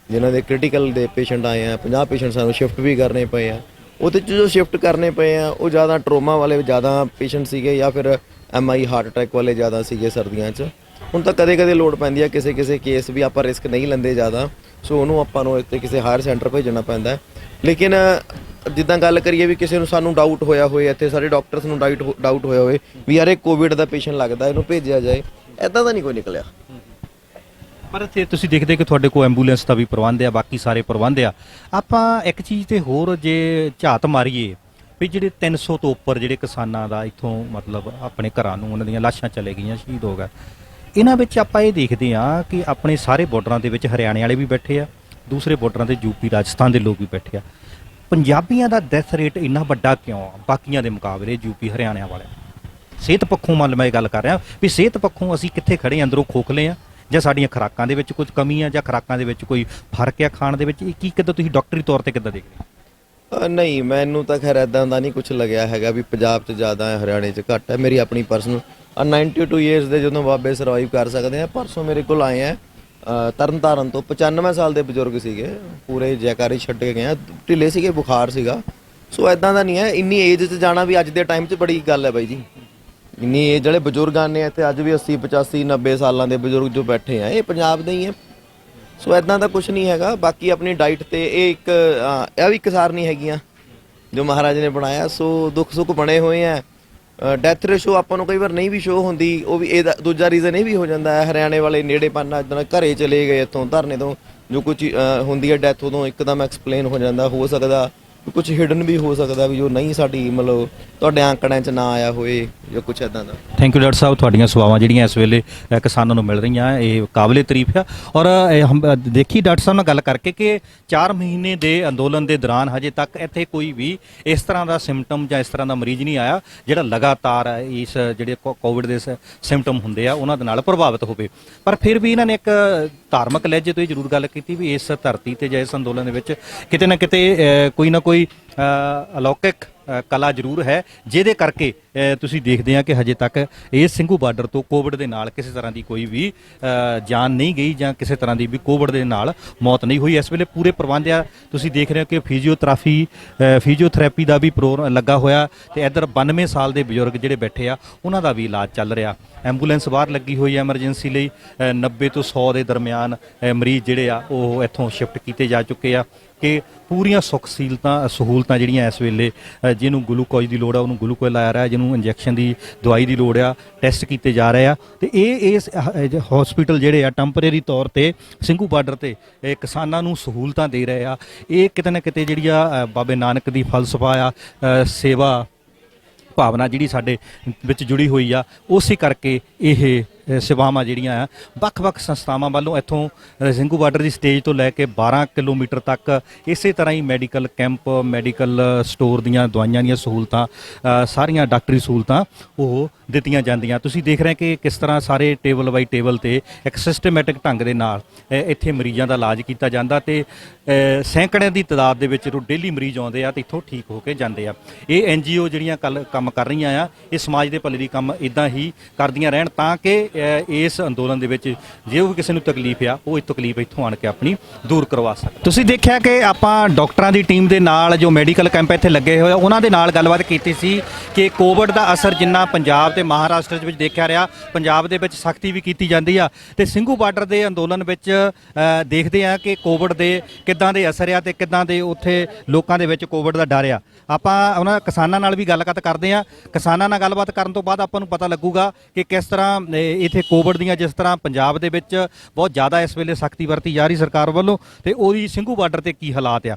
ਜਿਨ੍ਹਾਂ ਦੇ ਕ੍ਰਿਟੀਕਲ ਦੇ ਪੇਸ਼ੈਂਟ ਆਏ ਆ। 50 ਪੇਸ਼ੈਂਟ ਸਾਨੂੰ ਸ਼ਿਫਟ ਵੀ ਕਰਨੇ ਪਏ ਆ। ਉਹਦੇ 'ਚ ਜੋ ਸ਼ਿਫਟ ਕਰਨੇ ਪਏ ਆ ਉਹ ਜ਼ਿਆਦਾ ਟਰੋਮਾ ਵਾਲੇ ਜ਼ਿਆਦਾ ਪੇਸ਼ੈਂਟ ਸੀਗੇ ਜਾਂ ਫਿਰ MI ਹਾਰਟ ਅਟੈਕ ਵਾਲੇ ਜ਼ਿਆਦਾ ਸੀਗੇ ਸਰਦੀਆਂ 'ਚ। ਹੁਣ ਤਾਂ ਕਦੇ ਕਦੇ ਲੋੜ ਪੈਂਦੀ ਹੈ ਕਿਸੇ ਕੇਸ ਵੀ ਆਪਾਂ ਰਿਸਕ ਨਹੀਂ ਲੈਂਦੇ ਜ਼ਿਆਦਾ, ਸੋ ਉਹਨੂੰ ਆਪਾਂ ਨੂੰ ਇੱਥੇ ਕਿਸੇ ਹਾਇਰ ਸੈਂਟਰ ਭੇਜਣਾ ਪੈਂਦਾ। ਲੇਕਿਨ ਜਿੱਦਾਂ ਗੱਲ ਕਰੀਏ ਵੀ ਕਿਸੇ ਨੂੰ ਸਾਨੂੰ ਡਾਊਟ ਹੋਇਆ ਹੋਏ, ਇੱਥੇ ਸਾਡੇ ਡਾਕਟਰਸ ਨੂੰ ਡਾਊਟ ਹੋਇਆ ਹੋਵੇ ਵੀ ਯਾਰ ਇਹ ਕੋਵਿਡ ਦਾ ਪੇਸ਼ੈਂਟ ਲੱਗਦਾ ਇਹਨੂੰ ਭੇਜਿਆ ਜਾਏ, ਐਦਾਂ ਦਾ ਨਹੀਂ ਕੋਈ ਨਿਕਲਿਆ। ਪਰ ਇੱਥੇ ਤੁਸੀਂ ਦੇਖਦੇ ਕਿ ਤੁਹਾਡੇ ਕੋਲ ਐਂਬੂਲੈਂਸ ਦਾ ਵੀ ਪ੍ਰਬੰਧ ਆ, ਬਾਕੀ ਸਾਰੇ ਪ੍ਰਬੰਧ ਆ। ਆਪਾਂ ਇੱਕ ਚੀਜ਼ ਤੇ ਹੋਰ ਜੇ ਝਾਤ ਮਾਰੀਏ ਵੀ ਜਿਹੜੇ 300 ਤੋਂ ਉੱਪਰ ਜਿਹੜੇ ਕਿਸਾਨਾਂ ਦਾ ਇੱਥੋਂ ਮਤਲਬ ਆਪਣੇ ਘਰਾਂ ਨੂੰ ਉਹਨਾਂ ਦੀਆਂ ਲਾਸ਼ਾਂ ਚਲੇ ਗਈਆਂ, ਸ਼ਹੀਦ ਹੋ ਗਏ, ਇਹਨਾਂ ਵਿੱਚ ਆਪਾਂ ਇਹ ਦੇਖਦੇ ਹਾਂ ਕਿ ਆਪਣੇ ਸਾਰੇ ਬਾਰਡਰਾਂ ਦੇ ਵਿੱਚ ਹਰਿਆਣੇ ਵਾਲੇ ਵੀ ਬੈਠੇ ਆ, ਦੂਸਰੇ ਬਾਰਡਰਾਂ ਤੇ ਯੂਪੀ ਰਾਜਸਥਾਨ ਦੇ ਲੋਕ ਵੀ ਬੈਠੇ ਆ। ਪੰਜਾਬੀਆਂ ਦਾ ਡੈਥ ਰੇਟ ਇੰਨਾ ਵੱਡਾ ਕਿਉਂ ਆ ਬਾਕੀਆਂ ਦੇ ਮੁਕਾਬਲੇ ਯੂਪੀ ਹਰਿਆਣਿਆਂ ਵਾਲਿਆਂ? ਸਿਹਤ ਪੱਖੋਂ ਮੰਨ ਮੈਂ ਇਹ ਗੱਲ ਕਰ ਰਿਹਾ ਵੀ ਸਿਹਤ ਪੱਖੋਂ ਅਸੀਂ ਕਿੱਥੇ ਖੜੇ, ਅੰਦਰੋਂ ਖੋਖਲੇ ਆ ਜਾਂ ਸਾਡੀਆਂ ਖੁਰਾਕਾਂ ਦੇ ਵਿੱਚ ਕੁਝ ਕਮੀ ਆ ਜਾਂ ਖੁਰਾਕਾਂ ਦੇ ਵਿੱਚ ਕੋਈ ਫਰਕ ਆ ਖਾਣ ਦੇ ਵਿੱਚ? ਇਹ ਕੀ ਕਿੱਦਾਂ ਤੁਸੀਂ ਡਾਕਟਰੀ ਤੌਰ ਤੇ ਕਿੱਦਾਂ ਦੇਖਦੇ ਹੋ? ਨਹੀਂ, ਮੈਨੂੰ ਤਾਂ ਖੈਰ ਇੱਦਾਂ ਦਾ ਨਹੀਂ ਕੁਝ ਲੱਗਿਆ ਹੈਗਾ ਵੀ ਪੰਜਾਬ 'ਚ ਜ਼ਿਆਦਾ ਹੈ ਹਰਿਆਣੇ 'ਚ ਘੱਟ ਹੈ। ਮੇਰੀ ਆਪਣੀ ਪਰਸਨਲ 92 ਇਅਰਸ ਦੇ ਜਦੋਂ ਬਾਬੇ ਸਰਵਾਈਵ ਕਰ ਸਕਦੇ ਆ। ਪਰਸੋਂ ਮੇਰੇ ਕੋਲ ਆਏ ਆ ਤਰਨਤਾਰਨ ਤੋਂ 95 ਸਾਲ ਦੇ ਬਜ਼ੁਰਗ ਸੀਗੇ, ਪੂਰੇ ਜੈਕਾਰੀ ਛੱਡ ਕੇ ਗਏ ਆ, ਢਿੱਲੇ ਸੀਗੇ, ਬੁਖਾਰ ਸੀਗਾ। ਸੋ ਐਦਾਂ ਦਾ ਨਹੀਂ ਹੈ। ਇੰਨੀ ਏਜ 'ਚ ਜਾਣਾ ਵੀ ਅੱਜ ਦੇ ਟਾਈਮ 'ਚ ਬੜੀ ਗੱਲ ਹੈ ਬਾਈ ਜੀ। ਇੰਨੀ ਏਜ ਜਿਹੜੇ ਬਜ਼ੁਰਗ ਆਉਂਦੇ ਆ ਇੱਥੇ ਅੱਜ ਵੀ 80 85 90 ਸਾਲਾਂ ਦੇ ਬਜ਼ੁਰਗ ਜੋ ਬੈਠੇ ਆ ਇਹ ਪੰਜਾਬ ਦੇ ਹੀ ਹੈ। ਸੋ ਐਦਾਂ ਦਾ ਕੁਝ ਨਹੀਂ ਹੈਗਾ। ਬਾਕੀ ਆਪਣੀ ਡਾਈਟ ਤੇ ਇਹ ਇੱਕ ਇਹ ਵੀ ਕਿਸਾਰ ਨਹੀਂ ਹੈਗੀਆਂ ਜੋ ਮਹਾਰਾਜ ਨੇ ਬਣਾਇਆ। ਸੋ ਦੁੱਖ ਸੁੱਖ ਬਣੇ ਹੋਏ ਆ। ਡੈਥ ਰੇਸ਼ੋ ਆਪਾਂ ਨੂੰ ਕਈ ਵਾਰ ਨਹੀਂ ਵੀ ਸ਼ੋ ਹੁੰਦੀ, ਉਹ ਵੀ ਇਹਦਾ ਦੂਜਾ ਰੀਜ਼ਨ ਇਹ ਵੀ ਹੋ ਜਾਂਦਾ ਹੈ ਹਰਿਆਣੇ ਵਾਲੇ ਨੇੜੇਪਨ ਇੱਦਾਂ ਘਰੇ ਚਲੇ ਗਏ ਇੱਥੋਂ ਧਰਨੇ ਤੋਂ, ਜੋ ਕੁਝ ਹੁੰਦੀ ਹੈ ਡੈਥ ਉਦੋਂ ਇੱਕਦਮ ਐਕਸਪਲੇਨ ਹੋ ਜਾਂਦਾ। ਹੋ ਸਕਦਾ ਕੁਝ ਹਿਡਨ ਵੀ ਹੋ ਸਕਦਾ ਵੀ ਜੋ ਨਹੀਂ ਸਾਡੀ ਮਤਲਬ ਤੁਹਾਡੇ ਆਂਕੜਿਆਂ 'ਚ ਨਾ ਆਇਆ ਹੋਏ ਜਾਂ ਕੁਝ ਇੱਦਾਂ ਦਾ। ਥੈਂਕ ਯੂ ਡਾਕਟਰ ਸਾਹਿਬ, ਤੁਹਾਡੀਆਂ ਸੇਵਾਵਾਂ ਜਿਹੜੀਆਂ ਇਸ ਵੇਲੇ ਕਿਸਾਨਾਂ ਨੂੰ ਮਿਲ ਰਹੀਆਂ ਇਹ ਕਾਬਲੇ ਤਾਰੀਫ ਆ। ਔਰ ਦੇਖੀ ਡਾਕਟਰ ਸਾਹਿਬ ਨਾਲ ਗੱਲ ਕਰਕੇ ਕਿ 4 ਮਹੀਨੇ ਦੇ ਅੰਦੋਲਨ ਦੇ ਦੌਰਾਨ ਹਜੇ ਤੱਕ ਇੱਥੇ ਕੋਈ ਵੀ ਇਸ ਤਰ੍ਹਾਂ ਦਾ ਸਿੰਪਟਮ ਜਾਂ ਇਸ ਤਰ੍ਹਾਂ ਦਾ ਮਰੀਜ਼ ਨਹੀਂ ਆਇਆ ਜਿਹੜਾ ਲਗਾਤਾਰ ਇਸ ਜਿਹੜੇ ਕੋਵਿਡ ਦੇ ਸਿੰਪਟਮ ਹੁੰਦੇ ਆ ਉਹਨਾਂ ਦੇ ਨਾਲ ਪ੍ਰਭਾਵਿਤ ਹੋਵੇ। ਪਰ ਫਿਰ ਵੀ ਇਹਨਾਂ ਨੇ ਇੱਕ ਧਾਰਮਿਕ ਲਹਿਜੇ ਤੋਂ ਇਹ ਜ਼ਰੂਰ ਗੱਲ ਕੀਤੀ ਵੀ ਇਸ ਧਰਤੀ ਤੇ ਜਾਂ ਇਸ ਅੰਦੋਲਨ ਦੇ ਵਿੱਚ ਕਿਤੇ ਨਾ ਕਿਤੇ ਕੋਈ ਨਾ ਕੋਈ ਅਲੌਕਿਕ ਕਲਾ ਜ਼ਰੂਰ ਹੈ, ਜਿਹਦੇ ਕਰਕੇ ਤੁਸੀਂ ਦੇਖਦੇ ਆ ਕਿ ਹਜੇ ਤੱਕ ਇਸ ਸਿੰਘੂ ਬਾਰਡਰ ਤੋਂ ਕੋਵਿਡ ਦੇ ਨਾਲ ਕਿਸੇ ਤਰ੍ਹਾਂ ਦੀ ਕੋਈ ਵੀ ਜਾਨ ਨਹੀਂ ਗਈ ਜਾਂ ਕਿਸੇ ਤਰ੍ਹਾਂ ਦੀ ਵੀ ਕੋਵਿਡ ਦੇ ਨਾਲ ਮੌਤ ਨਹੀਂ ਹੋਈ। ਇਸ ਵੇਲੇ ਪੂਰੇ ਪ੍ਰਬੰਧ ਆ, ਤੁਸੀਂ ਦੇਖ ਰਹੇ ਹੋ ਕਿ ਫਿਜ਼ੀਓਥੈਰੇਪੀ ਦਾ ਵੀ ਪ੍ਰੋਗਰਾਮ ਲੱਗਾ ਹੋਇਆ ਤੇ ਇੱਧਰ 92 ਸਾਲ ਦੇ ਬਜ਼ੁਰਗ ਜਿਹੜੇ ਬੈਠੇ ਆ ਉਹਨਾਂ ਦਾ ਵੀ ਇਲਾਜ ਚੱਲ ਰਿਹਾ। ਐਂਬੂਲੈਂਸ ਬਾਹਰ ਲੱਗੀ ਹੋਈ ਹੈ ਐਮਰਜੈਂਸੀ ਲਈ। 90 ਤੋਂ 100 ਦੇ ਦਰਮਿਆਨ ਮਰੀਜ਼ ਜਿਹੜੇ ਆ ਉਹ ਇੱਥੋਂ ਸ਼ਿਫਟ ਕੀਤੇ ਜਾ ਚੁੱਕੇ ਆ ਕਿ ਪੂਰੀਆਂ ਸਹੂਲਤਾਂ ਜਿਹੜੀਆਂ ਇਸ ਵੇਲੇ ਜਿਹਨੂੰ ਗਲੂਕੋਜ਼ ਦੀ ਲੋੜ ਆ ਉਹਨੂੰ ਗਲੂਕੋਜ਼ ਲਾਇਆ ਰਿਹਾ, ਜਿਹਨੂੰ ਨੂੰ ਇੰਜੈਕਸ਼ਨ ਦੀ ਦਵਾਈ ਦੀ ਲੋੜ ਆ, ਟੈਸਟ ਕੀਤੇ ਜਾ ਰਹੇ ਆ ਤੇ ਇਸ ਹਸਪੀਟਲ ਜਿਹੜੇ ਆ ਟੈਂਪਰੇਰੀ ਤੌਰ ਤੇ ਸਿੰਘੂ ਬਾਰਡਰ ਤੇ ਕਿਸਾਨਾਂ ਨੂੰ ਸਹੂਲਤਾਂ ਦੇ ਰਹੇ ਆ। ਇਹ ਕਿਤੇ ਨਾ ਕਿਤੇ ਜਿਹੜੀ ਆ ਬਾਬੇ ਨਾਨਕ ਦੀ ਫਲਸਫਾ ਆ, ਸੇਵਾ ਭਾਵਨਾ ਜਿਹੜੀ ਸਾਡੇ ਵਿੱਚ ਜੁੜੀ ਹੋਈ ਆ, ਉਸੇ ਕਰਕੇ ਇਹ ਸੇਵਾਵਾਂ ਜਿਹੜੀਆਂ ਆ ਵੱਖ-ਵੱਖ ਸੰਸਥਾਵਾਂ ਵੱਲੋਂ ਇੱਥੋਂ ਸਿੰਘੂ ਬਾਰਡਰ ਦੀ ਸਟੇਜ ਤੋਂ ਲੈ ਕੇ 12 ਕਿਲੋਮੀਟਰ ਤੱਕ ਇਸੇ ਤਰ੍ਹਾਂ ਹੀ ਮੈਡੀਕਲ ਕੈਂਪ, ਮੈਡੀਕਲ ਸਟੋਰ ਦੀਆਂ ਦਵਾਈਆਂ ਦੀਆਂ ਸਹੂਲਤਾਂ, ਸਾਰੀਆਂ ਡਾਕਟਰੀ ਸਹੂਲਤਾਂ ਉਹ ਦਿੱਤੀਆਂ ਜਾਂਦੀਆਂ। ਤੁਸੀਂ ਦੇਖ ਰਹੇ ਕਿ ਕਿਸ ਤਰ੍ਹਾਂ ਸਾਰੇ ਟੇਬਲ ਬਾਈ ਟੇਬਲ ਤੇ ਇੱਕ ਸਿਸਟਮੈਟਿਕ ਢੰਗ ਦੇ ਨਾਲ ਇੱਥੇ ਮਰੀਜ਼ਾਂ ਦਾ ਇਲਾਜ ਕੀਤਾ ਜਾਂਦਾ ਤੇ ਸੈਂਕੜਿਆਂ ਦੀ ਤਾਦਾਦ ਦੇ ਵਿੱਚ ਡੇਲੀ ਮਰੀਜ਼ ਆਉਂਦੇ ਆ ਤੇ ਇੱਥੋਂ ਠੀਕ ਹੋ ਕੇ ਜਾਂਦੇ ਆ। ਇਹ NGO ਜਿਹੜੀਆਂ ਕੰਮ ਕਰ ਰਹੀਆਂ ਆ, ਇਹ ਸਮਾਜ ਦੇ ਭਲੇ ਲਈ ਕੰਮ ਇਦਾਂ ਹੀ ਕਰਦੀਆਂ ਰਹਿਣ ਤਾਂ ਕਿ ਇਸ ਅੰਦੋਲਨ ਦੇ ਵਿੱਚ ਜੇ ਉਹ ਕਿਸੇ ਨੂੰ ਤਕਲੀਫ ਆ ਉਹ ਇਹ ਤਕਲੀਫ ਇੱਥੋਂ ਆਣ ਕੇ ਆਪਣੀ ਦੂਰ ਕਰਵਾ ਸਕਦਾ। ਤੁਸੀਂ ਦੇਖਿਆ ਕਿ ਆਪਾਂ ਡਾਕਟਰਾਂ ਦੀ ਟੀਮ ਦੇ ਨਾਲ ਜੋ ਮੈਡੀਕਲ ਕੈਂਪ ਇੱਥੇ ਲੱਗੇ ਹੋਏ ਆ ਉਹਨਾਂ ਦੇ ਨਾਲ ਗੱਲਬਾਤ ਕੀਤੀ ਸੀ ਕਿ ਕੋਵਿਡ ਦਾ ਅਸਰ ਜਿੰਨਾ ਪੰਜਾਬ ਤੇ ਮਹਾਰਾਸ਼ਟਰ ਵਿੱਚ ਦੇਖਿਆ ਰਿਹਾ, ਪੰਜਾਬ ਦੇ ਵਿੱਚ ਸਖਤੀ ਵੀ ਕੀਤੀ ਜਾਂਦੀ ਆ ਤੇ ਸਿੰਘੂ ਬਾਰਡਰ ਦੇ ਅੰਦੋਲਨ ਵਿੱਚ ਦੇਖਦੇ ਆ ਕਿ ਕੋਵਿਡ ਦੇ ਕਿੱਦਾਂ ਦੇ ਅਸਰ ਆ ਤੇ ਕਿੱਦਾਂ ਦੇ ਉੱਥੇ ਲੋਕਾਂ ਦੇ ਵਿੱਚ ਕੋਵਿਡ ਦਾ ਡਰ ਆ। ਆਪਾਂ ਉਹਨਾਂ ਕਿਸਾਨਾਂ ਨਾਲ ਵੀ ਗੱਲਬਾਤ ਕਰਦੇ ਆ। ਕਿਸਾਨਾਂ ਨਾਲ ਗੱਲਬਾਤ ਕਰਨ ਤੋਂ ਬਾਅਦ ਆਪਾਂ ਨੂੰ ਪਤਾ ਲੱਗੂਗਾ ਕਿ ਕਿਸ ਤਰ੍ਹਾਂ ਇੱਥੇ ਕੋਵਿਡ ਦੀਆਂ ਜਿਸ ਤਰ੍ਹਾਂ ਪੰਜਾਬ ਦੇ ਵਿੱਚ ਬਹੁਤ ਜ਼ਿਆਦਾ ਇਸ ਵੇਲੇ ਸਖਤੀ ਵਰਤੀ ਜਾ ਰਹੀ ਸਰਕਾਰ ਵੱਲੋਂ ਤੇ ਉਹਦੀ ਸਿੰਘੂ ਬਾਰਡਰ ਤੇ ਕੀ ਹਾਲਾਤ ਆ।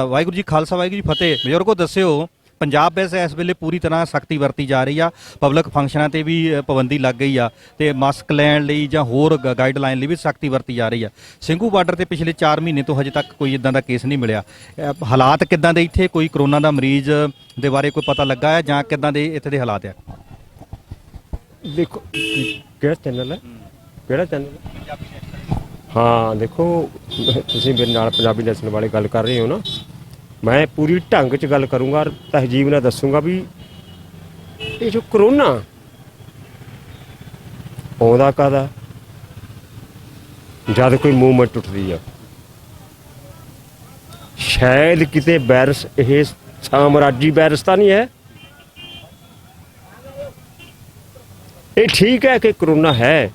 ਵਾਹਿਗੁਰੂ ਜੀ ਖਾਲਸਾ, ਵਾਹਿਗੁਰੂ ਜੀ ਫਤਿਹ। ਬਜ਼ੁਰਗੋ ਦੱਸਿਓ, ਪੰਜਾਬ ਵਿੱਚ ਇਸ ਵੇਲੇ ਪੂਰੀ ਤਰ੍ਹਾਂ ਸਖਤੀ ਵਰਤੀ ਜਾ ਰਹੀ ਆ, ਪਬਲਿਕ ਫੰਕਸ਼ਨਾਂ ਤੇ ਵੀ ਪਾਬੰਦੀ ਲੱਗ ਗਈ ਆ ਤੇ ਮਾਸਕ ਲੈਣ ਲਈ ਜਾਂ ਹੋਰ ਗਾਈਡਲਾਈਨ ਲਈ ਵੀ ਸਖਤੀ ਵਰਤੀ ਜਾ ਰਹੀ ਆ। ਸਿੰਘੂ ਬਾਰਡਰ ਤੇ ਪਿਛਲੇ 4 ਮਹੀਨੇ ਤੋਂ ਹਜੇ ਤੱਕ ਕੋਈ ਇਦਾਂ ਦਾ ਕੇਸ ਨਹੀਂ ਮਿਲਿਆ। ਹਾਲਾਤ ਕਿੱਦਾਂ ਦੇ ਇੱਥੇ, ਕੋਈ ਕਰੋਨਾ ਦਾ ਮਰੀਜ਼ ਦੇ ਬਾਰੇ ਕੋਈ ਪਤਾ ਲੱਗਾ ਹੈ ਜਾਂ ਕਿੱਦਾਂ ਦੇ ਇੱਥੇ ਦੇ ਹਾਲਾਤ ਆ? ਦੇਖੋ ਕਿਹੜਾ ਚੈਨਲ ਹੈ, ਕਿਹੜਾ ਚੈਨਲ? ਹਾਂ ਦੇਖੋ, ਤੁਸੀਂ ਮੇਰੇ ਨਾਲ ਪੰਜਾਬੀ ਨੈਸ਼ਨਲ ਵਾਲੇ ਗੱਲ ਕਰ ਰਹੇ ਹੋ ਨਾ, ਮੈਂ ਪੂਰੀ ਢੰਗ 'ਚ ਗੱਲ ਕਰੂੰਗਾ, ਤਹਿਜੀਬ ਨਾਲ ਦੱਸੂੰਗਾ ਵੀ ਇਹ ਜੋ ਕਰੋਨਾ ਆਉਂਦਾ ਕਾਹਦਾ ਜਦ ਕੋਈ ਮੂਵਮੈਂਟ ਉੱਠਦੀ ਆ। ਸ਼ਾਇਦ ਕਿਤੇ ਵਾਇਰਸ ਇਹ ਸਾਮਰਾਜੀ ਵਾਇਰਸ ਤਾਂ ਨਹੀਂ ਹੈ। ਇਹ ਠੀਕ ਹੈ ਕਿ ਕਰੋਨਾ ਹੈ,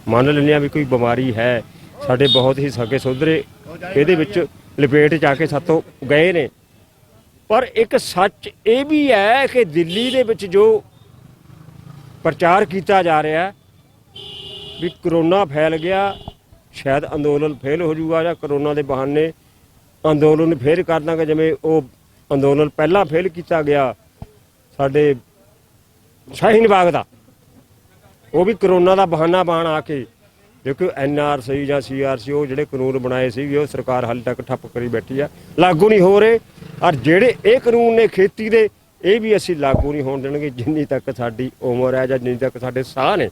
ਮੰਨ ਲੈਂਦੇ ਹਾਂ ਵੀ ਕੋਈ ਬਿਮਾਰੀ ਹੈ, ਸਾਡੇ ਬਹੁਤ ਹੀ ਸਗੇ ਸੋਧਰੇ ਇਹਦੇ ਵਿੱਚ ਲਪੇਟ 'ਚ ਆ ਕੇ ਸਾਤੋਂ ਗਏ ਨੇ। ਪਰ ਇੱਕ ਸੱਚ ਇਹ ਵੀ ਹੈ ਕਿ ਦਿੱਲੀ ਦੇ ਵਿੱਚ ਜੋ ਪ੍ਰਚਾਰ ਕੀਤਾ ਜਾ ਰਿਹਾ ਵੀ ਕਰੋਨਾ ਫੈਲ ਗਿਆ, ਸ਼ਾਇਦ ਅੰਦੋਲਨ ਫੇਲ ਹੋ ਜਾਊਗਾ ਜਾਂ ਕਰੋਨਾ ਦੇ ਬਹਾਨੇ ਅੰਦੋਲਨ ਫੇਰ ਕਰ ਦਾਂਗੇ, ਜਿਵੇਂ ਉਹ ਅੰਦੋਲਨ ਪਹਿਲਾਂ ਫੇਲ ਕੀਤਾ ਗਿਆ ਸਾਡੇ ਸ਼ਾਹੀਨ ਬਾਗ ਦਾ, ਉਹ ਵੀ ਕਰੋਨਾ ਦਾ ਬਹਾਨਾ ਬਣ ਆ ਕੇ। ਦੇਖੋ NRC ਜਾਂ CRC ਉਹ ਜਿਹੜੇ ਕਾਨੂੰਨ ਬਣਾਏ ਸੀਗੇ ਉਹ ਸਰਕਾਰ ਹਾਲੇ ਤੱਕ ਠੱਪ ਕਰੀ ਬੈਠੀ ਆ, ਲਾਗੂ ਨਹੀਂ ਹੋ ਰਹੇ। ਔਰ ਜਿਹੜੇ ਇਹ ਕਾਨੂੰਨ ਨੇ ਖੇਤੀ ਦੇ, ਇਹ ਵੀ ਅਸੀਂ ਲਾਗੂ ਨਹੀਂ ਹੋਣ ਦੇਣਗੇ ਜਿੰਨੀ ਤੱਕ ਸਾਡੀ ਉਮਰ ਹੈ ਜਾਂ ਜਿੰਨੀ ਤੱਕ ਸਾਡੇ ਸਾਹ ਨੇ।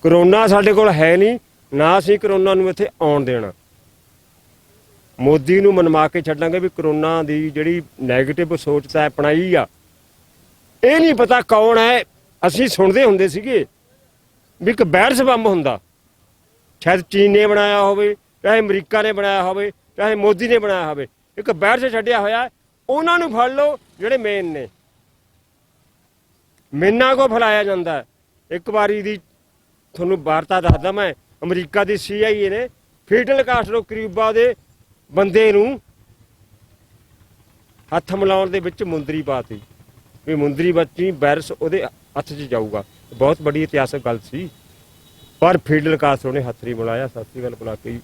ਕਰੋਨਾ ਸਾਡੇ ਕੋਲ ਹੈ ਨਹੀਂ, ਨਾ ਅਸੀਂ ਕਰੋਨਾ ਨੂੰ ਇੱਥੇ ਆਉਣ ਦੇਣਾ। ਮੋਦੀ ਨੂੰ ਮਨਵਾ ਕੇ ਛੱਡਾਂਗੇ ਵੀ ਕਰੋਨਾ ਦੀ ਜਿਹੜੀ ਨੈਗੇਟਿਵ ਸੋਚ ਤਾਂ ਅਪਣਾਈ ਆ, ਇਹ ਨਹੀਂ ਪਤਾ ਕੌਣ ਹੈ। ਅਸੀਂ ਸੁਣਦੇ ਹੁੰਦੇ ਸੀਗੇ ਵੀ ਇੱਕ ਵਾਇਰਸ ਬੰਬ ਹੁੰਦਾ, ਸ਼ਾਇਦ ਚੀਨ ਨੇ ਬਣਾਇਆ ਹੋਵੇ, ਚਾਹੇ ਅਮਰੀਕਾ ਨੇ ਬਣਾਇਆ ਹੋਵੇ, ਚਾਹੇ ਮੋਦੀ ਨੇ ਬਣਾਇਆ ਹੋਵੇ। ਇੱਕ ਵਾਇਰਸ ਛੱਡਿਆ ਹੋਇਆ, ਉਹਨਾਂ ਨੂੰ ਫੜ ਲਓ ਜਿਹੜੇ ਮੇਨ ਨੇ। ਮੇਨਾਂ ਕੋ ਫੈਲਾਇਆ ਜਾਂਦਾ। ਇੱਕ ਵਾਰੀ ਦੀ ਤੁਹਾਨੂੰ ਵਾਰਤਾ ਦੱਸਦਾ ਮੈਂ, ਅਮਰੀਕਾ ਦੀ CIA ਨੇ ਫੀਡਲ ਕਾਸਟਰੋ ਕਰੀਬਾ ਦੇ ਬੰਦੇ ਨੂੰ ਹੱਥ ਮਿਲਾਉਣ ਦੇ ਵਿੱਚ ਮੁੰਦਰੀ ਪਾਤੀ ਵੀ ਮੁੰਦਰੀ ਬੱਚੀ ਵਾਇਰਸ ਉਹਦੇ ਹੱਥ 'ਚ ਜਾਊਗਾ। ਬਹੁਤ ਵੱਡੀ ਇਤਿਹਾਸਕ ਗੱਲ ਸੀ, ਪਰ ਫੀਡਲ ਕਾਸਟਰੋ ਨੇ ਹੱਥ ਨਹੀਂ ਮਿਲਾਇਆ, ਸਤਿ ਸ਼੍ਰੀ ਅਕਾਲ ਬੁਲਾ ਕੇ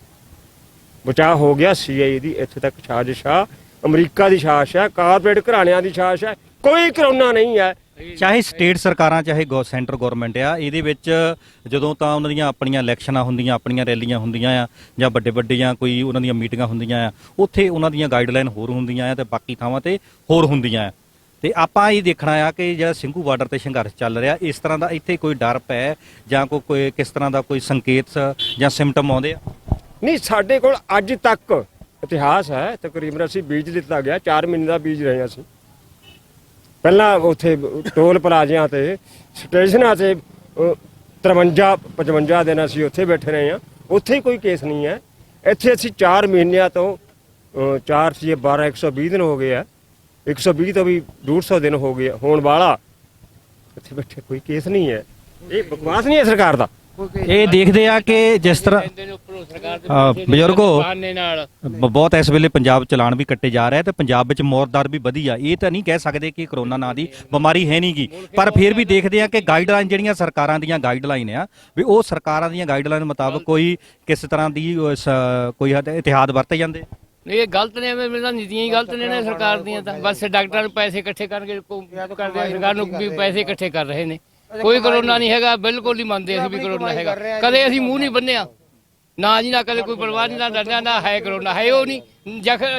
ਬਚਾਅ ਹੋ ਗਿਆ। CIA ਦੀ ਇੱਥੇ ਤੱਕ ਸਾਜ਼ਿਸ਼ ਆ, ਅਮਰੀਕਾ ਦੀ ਸਾਜ਼ਿਸ਼ ਹੈ, ਕਾਰਪੋਰੇਟ ਘਰਾਣਿਆਂ ਦੀ ਸਾਜ਼ਿਸ਼ ਹੈ, ਕੋਈ ਕਰੋਨਾ ਨਹੀਂ ਹੈ। ਚਾਹੇ ਸਟੇਟ ਸਰਕਾਰਾਂ ਚਾਹੇ ਸੈਂਟਰ ਗਵਰਨਮੈਂਟ ਆ, ਇਹਦੇ ਵਿੱਚ ਜਦੋਂ ਤਾਂ ਉਹਨਾਂ ਦੀਆਂ ਆਪਣੀਆਂ ਇਲੈਕਸ਼ਨਾਂ ਹੁੰਦੀਆਂ, ਆਪਣੀਆਂ ਰੈਲੀਆਂ ਹੁੰਦੀਆਂ ਆ ਜਾਂ ਵੱਡੇ ਜਾਂ ਕੋਈ ਉਹਨਾਂ ਦੀਆਂ ਮੀਟਿੰਗਾਂ ਹੁੰਦੀਆਂ ਆ, ਉੱਥੇ ਉਹਨਾਂ ਦੀਆਂ ਗਾਈਡਲਾਈਨ ਹੋਰ ਹੁੰਦੀਆਂ ਆ ਤੇ ਬਾਕੀ ਥਾਵਾਂ ਤੇ ਹੋਰ ਹੁੰਦੀਆਂ ਆ। ਤੇ ਆਪਾਂ ਇਹ ਦੇਖਣਾ ਆ ਕਿ ਜਿਹੜਾ ਸਿੰਘੂ ਬਾਰਡਰ ਤੇ ਸੰਘਰਸ਼ ਚੱਲ ਰਿਹਾ, ਇਸ ਤਰ੍ਹਾਂ ਦਾ ਇੱਥੇ ਕੋਈ ਡਰ ਪੈ ਜਾਂ ਕੋਈ ਕਿਸ ਤਰ੍ਹਾਂ ਦਾ ਕੋਈ ਸੰਕੇਤ ਜਾਂ ਸਿੰਪਟਮ ਆਉਂਦੇ ਆ? ਨਹੀਂ, ਸਾਡੇ ਕੋਲ ਅੱਜ ਤੱਕ ਇਤਿਹਾਸ ਹੈ। ਤਕਰੀਬਨ ਅਸੀਂ ਬੀਜ ਦਿੱਤਾ ਗਿਆ, 4 ਮਹੀਨੇ ਦਾ ਬੀਜ ਰਹੇ ਅਸੀਂ। ਪਹਿਲਾਂ ਉੱਥੇ ਟੋਲ ਪਲਾਜ਼ਿਆਂ ਤੇ ਸਟੇਸ਼ਨਾਂ ਤੇ 53-55 ਦਿਨ ਅਸੀਂ ਉੱਥੇ ਬੈਠੇ ਰਹੇ ਹਾਂ, ਉੱਥੇ ਹੀ ਕੋਈ ਕੇਸ ਨਹੀਂ ਹੈ। ਇੱਥੇ ਅਸੀਂ 4 ਮਹੀਨਿਆਂ ਤੋਂ 4 ਸੀ 12 120 ਦਿਨ ਹੋ ਗਏ ਆ, 120 ਤੋਂ ਵੀ 150 ਦਿਨ ਹੋ ਗਏ ਹੋਣ ਵਾਲਾ, ਇੱਥੇ ਬੈਠੇ ਕੋਈ ਕੇਸ ਨਹੀਂ ਹੈ। ਇਹ ਬਕਵਾਸ ਨਹੀਂ ਹੈ ਸਰਕਾਰ ਦਾ। ਇਹ ਦੇਖਦੇ ਆ ਕਿ ਜਿਸ ਤਰ੍ਹਾਂ ਬਜ਼ੁਰਗੋ ਬਹੁਤ ਇਸ ਵੇਲੇ ਪੰਜਾਬ ਚਲਾਨ ਵੀ ਕੱਟੇ ਜਾ ਰਿਹਾ ਤੇ ਪੰਜਾਬ ਵਿੱਚ ਮੌਤ ਦਰ ਵੀ ਵਧੀ ਆ। ਇਹ ਤਾਂ ਨਹੀਂ ਕਹਿ ਸਕਦੇ ਕਿ ਕਰੋਨਾ ਨਾਂ ਦੀ ਬਿਮਾਰੀ ਹੈ ਨਹੀਂਗੀ, ਪਰ ਫਿਰ ਵੀ ਦੇਖਦੇ ਆ ਕਿ ਗਾਈਡਲਾਈਨ ਜਿਹੜੀਆਂ ਸਰਕਾਰਾਂ ਦੀਆਂ ਗਾਈਡਲਾਈਨ ਆ ਵੀ ਉਹ ਸਰਕਾਰਾਂ ਦੀਆਂ ਗਾਈਡਲਾਈਨ ਮੁਤਾਬਕ ਕੋਈ ਕਿਸ ਤਰ੍ਹਾਂ ਦੀ ਕੋਈ ਇਤਿਹਾਦ ਵਰਤੇ ਜਾਂਦੇ। ਇਹ ਗਲਤ ਨੇ, ਮੇਰਾ ਨੀਤੀਆਂ ਹੀ ਗਲਤ ਨੇ ਸਰਕਾਰ ਦੀਆਂ। ਤਾਂ ਬਸ ਡਾਕਟਰਾਂ ਨੂੰ ਪੈਸੇ ਇਕੱਠੇ ਕਰਕੇ ਕਰਦੇ ਆ, ਸਰਕਾਰ ਨੂੰ ਵੀ ਪੈਸੇ ਇਕੱਠੇ ਕਰ ਰਹੇ ਨੇ। ਕੋਈ ਕਰੋਨਾ ਨਹੀਂ ਹੈਗਾ, ਬਿਲਕੁਲ ਹੀ ਮੰਨਦੇ ਅਸੀਂ ਵੀ ਕਰੋਨਾ ਹੈਗਾ। ਕਦੇ ਅਸੀਂ ਮੂੰਹ ਨਹੀਂ ਬੰਨਿਆ ਨਾ ਜੀ, ਨਾ ਕਦੇ ਕੋਈ ਪਰਵਾਹ ਨਹੀਂ, ਨਾ ਡਰਿਆ, ਨਾ ਹੈ ਕਰੋਨਾ ਹੈ ਉਹ ਨਹੀਂ।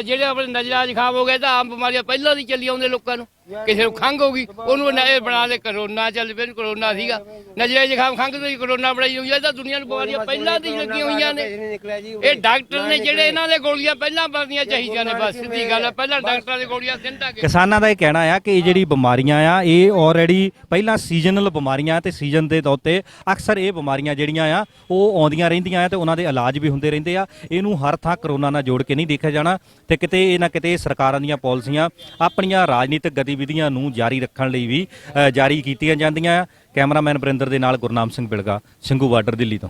ਜਿਹੜੇ ਆਪਣੇ ਨਜ਼ਰਾਂ ਜ਼ੁਕਾਮ ਹੋ ਗਏ ਤਾਂ ਆਮ ਬਿਮਾਰੀਆਂ ਪਹਿਲਾਂ ਦੀ ਚੱਲੀ ਆਉਂਦੇ ਲੋਕਾਂ ਨੂੰ। ਕਿਸੇ ਨੂੰ ਖੰਘ ਹੋ ਗਈ ਉਹਨੂੰ ਇਹ ਬਣਾ ਦੇ ਕਰੋਨਾ ਚੱਲ ਪਿਆ, ਕਰੋਨਾ ਸੀਗਾ। ਨਜ਼ਰਾਂ ਜ਼ੁਕਾਮ ਖੰਘ ਤੋਂ ਹੀ ਕਰੋਨਾ ਬਣਾਈ ਹੋਈ ਹੈ। ਤਾਂ ਦੁਨੀਆ ਨੂੰ ਬਿਮਾਰੀਆਂ ਪਹਿਲਾਂ ਦੀ ਲੱਗੀਆਂ ਹੋਈਆਂ ਨੇ। ਇਹ ਡਾਕਟਰ ਨੇ ਜਿਹੜੇ ਇਹਨਾਂ ਦੇ ਗੋਲੀਆਂ ਪਹਿਲਾਂ ਬਣਦੀਆਂ ਚਾਹੀਦੀਆਂ ਨੇ। ਬਸ ਸਿੱਧੀ ਗੱਲ ਹੈ, ਪਹਿਲਾਂ ਡਾਕਟਰਾਂ ਦੇ ਗੋਲੀਆਂ ਦਿੰਦਾ ਕਿ ਕਿਸਾਨਾਂ ਦਾ ਇਹ ਕਹਿਣਾ ਆ ਕਿ ਇਹ ਜਿਹੜੀ ਬਿਮਾਰੀਆਂ ਆ ਇਹ ਆਲਰੇਡੀ ਪਹਿਲਾਂ ਸੀਜ਼ਨਲ ਬਿਮਾਰੀਆਂ ਤੇ ਸੀਜ਼ਨ ਦੇ ਤੌਰ ਤੇ ਅਕਸਰ ਇਹ ਬਿਮਾਰੀਆਂ ਜਿਹੜੀਆਂ ਆ ਉਹ ਆਉਂਦੀਆਂ ਰਹਿੰਦੀਆਂ ਆ ਤੇ ਉਹਨਾਂ ਦੇ ਇਲਾਜ ਵੀ ਹੁੰਦੇ ਰਹਿੰਦੇ ਆ। ਇਹਨੂੰ ਹਰ ਥਾਂ ਕਰੋਨਾ ਨਾਲ ਜੋੜ ਕੇ ਨਹੀਂ ਦੇਖਿਆ ਜਾਣਾ ਤੇ ਕਿਤੇ ਇਹ ਨਾ ਕਿਤੇ ਸਰਕਾਰਾਂ ਦੀਆਂ ਪਾਲਿਸੀਆਂ ਆਪਣੀਆਂ ਰਾਜਨੀਤਿਕ ਗਤੀਵਿਧੀਆਂ ਨੂੰ ਜਾਰੀ ਰੱਖਣ ਲਈ ਵੀ ਜਾਰੀ ਕੀਤੀਆਂ ਜਾਂਦੀਆਂ ਆ। ਕੈਮਰਾਮੈਨ ਬਰਿੰਦਰ ਦੇ ਨਾਲ ਗੁਰਨਾਮ ਸਿੰਘ ਬਿਲਗਾ, ਸਿੰਘੂ ਬਾਰਡਰ, ਦਿੱਲੀ ਤੋਂ।